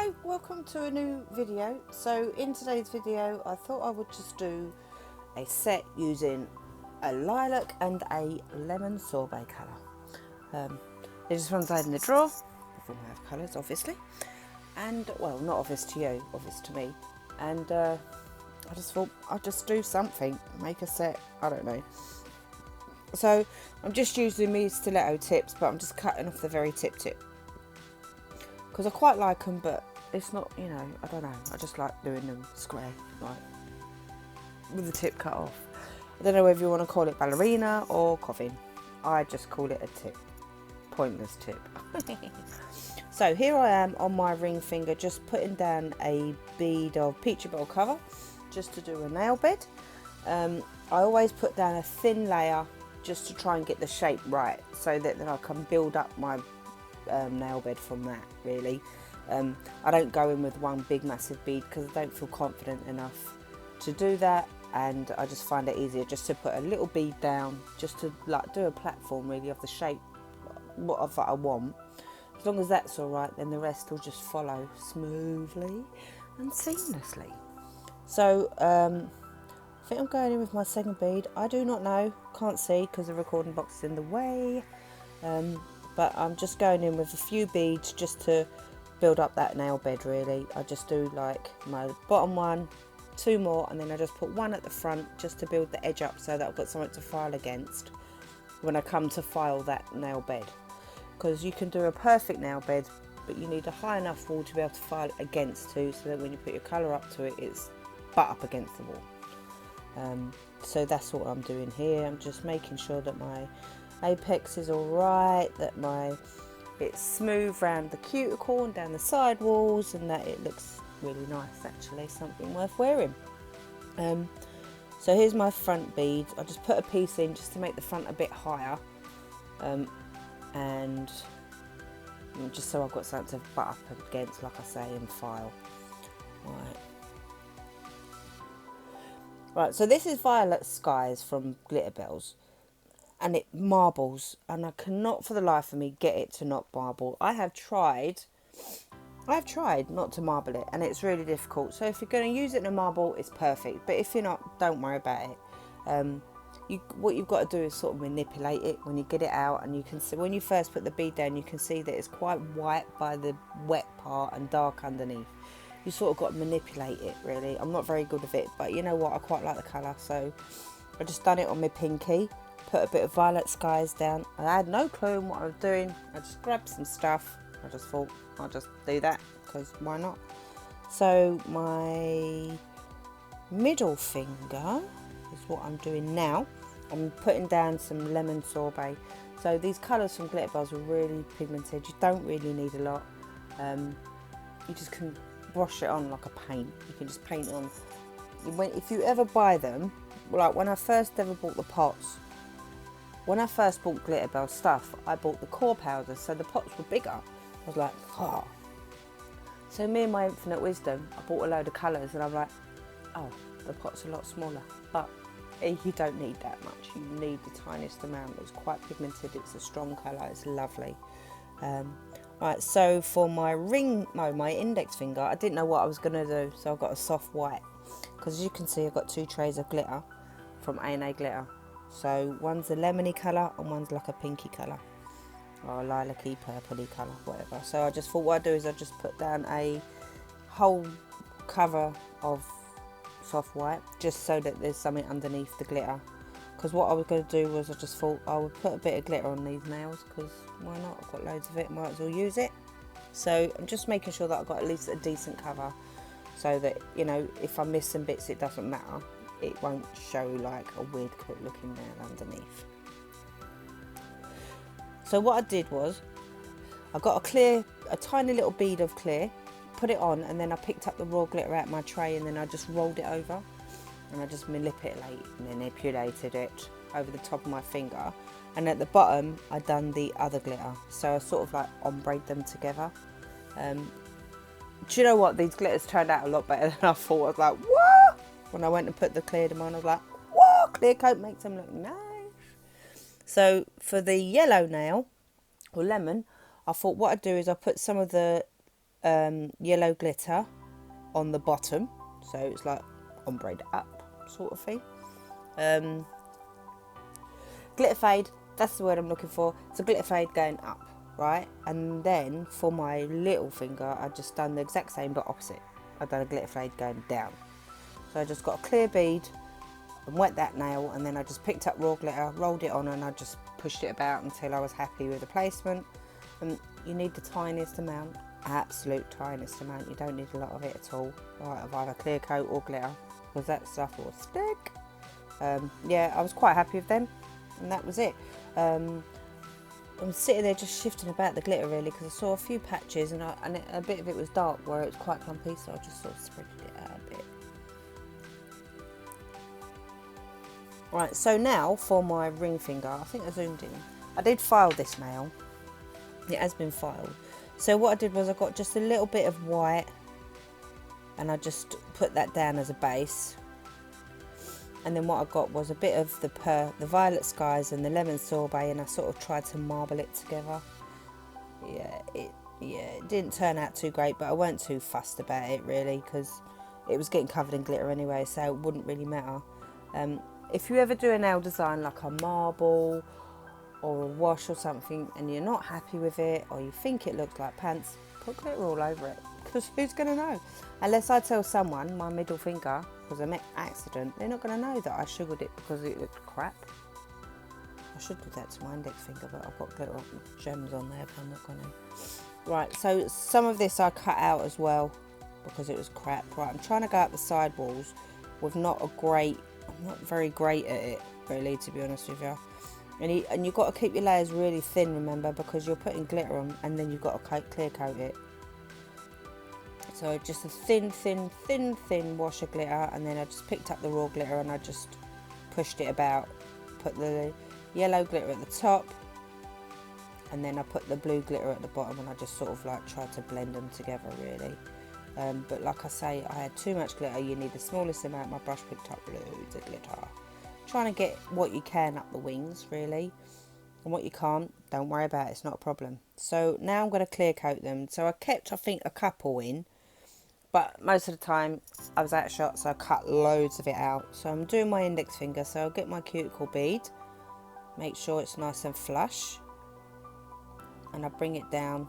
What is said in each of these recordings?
Hi, welcome to a new video. So in today's video I thought I would just do a set using a lilac and a lemon sorbet colour. They just run inside in the drawer before I have colours obviously, and well, not obvious to you, obvious to me, and I just thought I'd just do something, make a set, I don't know. So I'm just using these stiletto tips, but I'm just cutting off the very tip because I quite like them, but it's not, you know, I don't know, I just like doing them square, like with the tip cut off. I don't know whether you want to call it ballerina or coffin. I just call it a tip, pointless tip. So here I am on my ring finger, just putting down a bead of Pinkerbel cover just to do a nail bed. I always put down a thin layer just to try and get the shape right, so that then I can build up my nail bed from that, really. I don't go in with one big massive bead because I don't feel confident enough to do that, and I just find it easier just to put a little bead down, just to like do a platform really of the shape what I want. As long as that's alright, then the rest will just follow smoothly and seamlessly. So I think I'm going in with my second bead. I do not know, can't see because the recording box is in the way, but I'm just going in with a few beads just to build up that nail bed really. I just do like my bottom one, two more, and then I just put one at the front just to build the edge up so that I've got something to file against when I come to file that nail bed. Because you can do a perfect nail bed, but you need a high enough wall to be able to file it against too, so that when you put your colour up to it, it's butt up against the wall. So that's what I'm doing here. I'm just making sure that my apex is all right, that it's smooth around the cuticle and down the side walls, and that it looks really nice, actually, something worth wearing. So here's my front beads. I just put a piece in just to make the front a bit higher, and just so I've got something to butt up against, like I say, and file. Right, so this is Violet Skies from Glitterbels, and it marbles, and I cannot for the life of me get it to not marble. I have tried not to marble it, and it's really difficult. So if you're going to use it in a marble, it's perfect, but if you're not, don't worry about it. What you've got to do is sort of manipulate it when you get it out, and you can see when you first put the bead down, you can see that it's quite white by the wet part and dark underneath. You sort of got to manipulate it really. I'm not very good at it, but you know what, I quite like the colour, so I just done it on my pinky, put a bit of Violet Skies down. I had no clue what I was doing. I just grabbed some stuff. I just thought I'll just do that because why not. So my middle finger is what I'm doing now. I'm putting down some lemon sorbet. So these colours from Glitterbels are really pigmented. You don't really need a lot. You just can brush it on like a paint. You can just paint it on. If you ever buy them, like when I first ever bought the pots, when I first bought Glitterbel stuff, I bought the core powder, so the pots were bigger. I was like, oh. So me and my infinite wisdom, I bought a load of colours, and I'm like, oh, the pot's a lot smaller. But you don't need that much. You need the tiniest amount. It's quite pigmented. It's a strong colour. It's lovely. Right, so for my my index finger, I didn't know what I was going to do, so I've got a soft white. Because as you can see, I've got two trays of glitter from A&A Glitter. So one's a lemony colour and one's like a pinky colour, or a lilac-y, purpley colour, whatever. So I just thought what I'd do is I'd just put down a whole cover of soft white, just so that there's something underneath the glitter. Because what I was going to do was I just thought I would put a bit of glitter on these nails, because why not? I've got loads of it, might as well use it. So I'm just making sure that I've got at least a decent cover, so that, you know, if I miss some bits, it doesn't matter. It won't show like a weird looking nail underneath. So what I did was I got a tiny little bead of clear, put it on, and then I picked up the raw glitter out of my tray, and then I just rolled it over, and I just manipulated it over the top of my finger, and at the bottom I done the other glitter, so I sort of like ombre'd them together. Do you know what, these glitters turned out a lot better than I thought. I was like, whoa! When I went and put the clear them on, I was like, whoa, clear coat makes them look nice. So for the yellow nail, or lemon, I thought what I'd do is I put some of the yellow glitter on the bottom, so it's like ombre'd up sort of thing. Glitter fade, that's the word I'm looking for. So glitter fade going up, right? And then for my little finger, I just done the exact same but opposite. I've done a glitter fade going down. So I just got a clear bead and wet that nail, and then I just picked up raw glitter, rolled it on, and I just pushed it about until I was happy with the placement. And you need the tiniest amount, absolute tiniest amount. You don't need a lot of it at all, right, of either clear coat or glitter, because that stuff will stick. Yeah, I was quite happy with them, and that was it. I'm sitting there just shifting about the glitter really, because I saw a few patches and a bit of it was dark where it was quite clumpy, so I just sort of spreaded it out a bit. Right, so now for my ring finger, I think I zoomed in. I did file this nail. It has been filed. So what I did was I got just a little bit of white and I just put that down as a base. And then what I got was a bit of the violet skies and the lemon sorbet, and I sort of tried to marble it together. Yeah, it didn't turn out too great, but I weren't too fussed about it really, because it was getting covered in glitter anyway, so it wouldn't really matter. If you ever do a nail design like a marble or a wash or something and you're not happy with it, or you think it looks like pants, put glitter all over it, because who's going to know? Unless I tell someone my middle finger was an accident, they're not going to know that I sugared it because it looked crap. I should do that to my index finger, but I've got glitter gems on there, but I'm not going to. Right, so some of this I cut out as well because it was crap. Right, I'm trying to go up the side walls with I'm not very great at it really, to be honest with you. And you've got to keep your layers really thin, remember, because you're putting glitter on and then you've got to clear coat it. So just a thin wash of glitter, and then I just picked up the raw glitter and I just pushed it about. Put the yellow glitter at the top, and then I put the blue glitter at the bottom, and I just sort of like tried to blend them together really. But like I say, I had too much glitter. You need the smallest amount. My brush picked up loads of glitter. Trying to get what you can up the wings really, and what you can't, don't worry about it, it's not a problem. So now I'm going to clear coat them. So I kept, I think, a couple in, but most of the time I was out of shot, so I cut loads of it out. So I'm doing my index finger, so I'll get my cuticle bead, make sure it's nice and flush, and I bring it down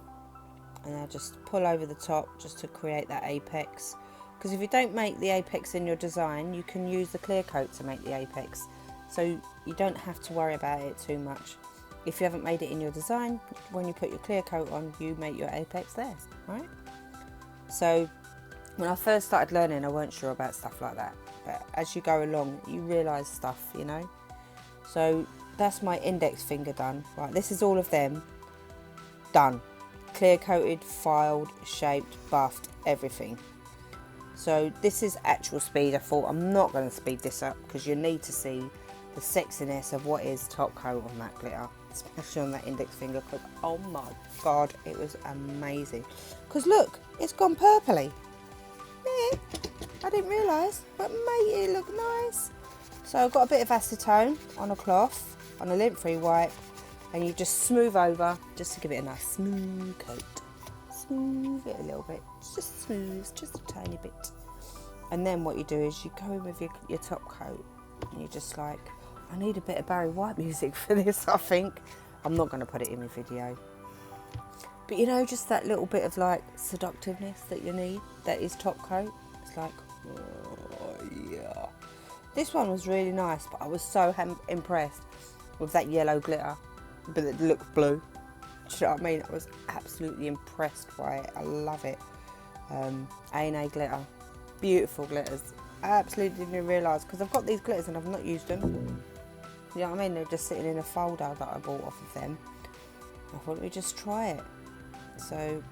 and I just pull over the top just to create that apex. Because if you don't make the apex in your design, you can use the clear coat to make the apex. So you don't have to worry about it too much. If you haven't made it in your design, when you put your clear coat on, you make your apex there, right? So when I first started learning, I weren't sure about stuff like that. But as you go along, you realise stuff, you know. So that's my index finger done. Right, this is all of them done. Clear coated, filed, shaped, buffed, everything. So this is actual speed. I thought I'm not going to speed this up because you need to see the sexiness of what is top coat on that glitter, especially on that index finger, because oh my god, it was amazing. Because look, it's gone purpley. Yeah, I didn't realise, but mate, it looked nice. So I've got a bit of acetone on a cloth, on a lint-free wipe, and you just smooth over just to give it a nice smooth coat. Smooth it a little bit, just smooth, just a tiny bit. And then what you do is you go in with your top coat, and you're just like, I need a bit of Barry White music for this, I think. I'm not going to put it in my video. But you know, just that little bit of like seductiveness that you need, that is top coat. It's like, oh yeah. This one was really nice, but I was so impressed with that yellow glitter, but it looked blue. Do you know what I mean? I was absolutely impressed by it. I love it. A&A Glitter. Beautiful glitters. I absolutely didn't realise, because I've got these glitters and I've not used them. You know what I mean? They're just sitting in a folder that I bought off of them. I thought, let me just try it. So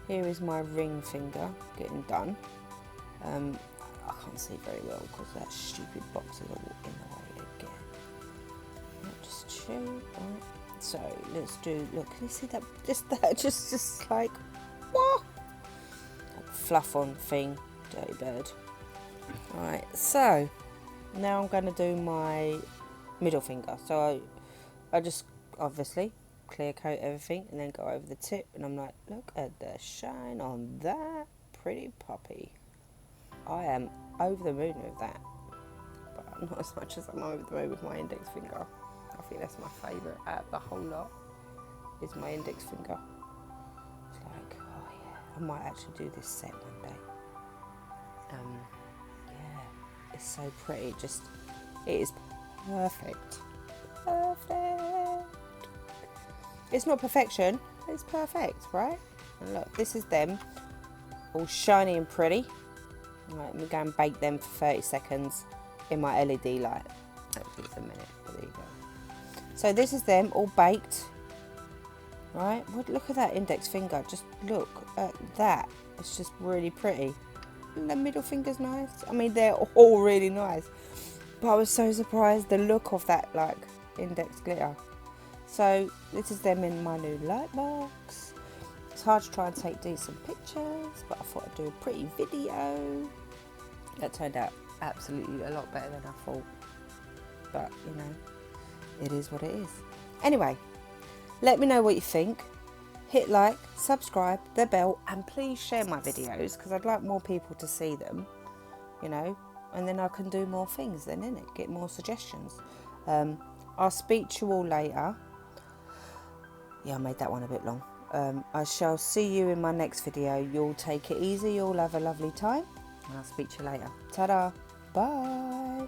here is my ring finger getting done. I can't see very well because that stupid box is all in the way again. Just show, right. So let's do, look, can you see that? Just like, what? Like fluff on thing, dirty bird. Alright, so now I'm going to do my middle finger. So I just obviously clear coat everything and then go over the tip, and I'm like, look at the shine on that pretty puppy. I am over the moon with that, but not as much as I'm over the moon with my index finger. I think that's my favourite out of the whole lot, is my index finger. It's like, oh yeah, I might actually do this set one day. Yeah, it's so pretty, it is perfect. Perfect. It's not perfection, it's perfect, right? And look, this is them, all shiny and pretty. Right, I'm going to bake them for 30 seconds in my LED light. Actually, it's a minute, but there you go. So this is them all baked. Right, look at that index finger. Just look at that. It's just really pretty. And the middle finger's nice. I mean, they're all really nice. But I was so surprised the look of that, like, index glitter. So this is them in my new light box. It's hard to try and take decent pictures, but I thought I'd do a pretty video. That turned out absolutely a lot better than I thought. But, you know, it is what it is. Anyway, let me know what you think. Hit like, subscribe, the bell, and please share my videos, because I'd like more people to see them, you know, and then I can do more things then, innit? Get more suggestions. I'll speak to you all later. Yeah, I made that one a bit long. I shall see you in my next video. You'll take it easy. You'll have a lovely time. And I'll speak to you later. Ta-da. Bye.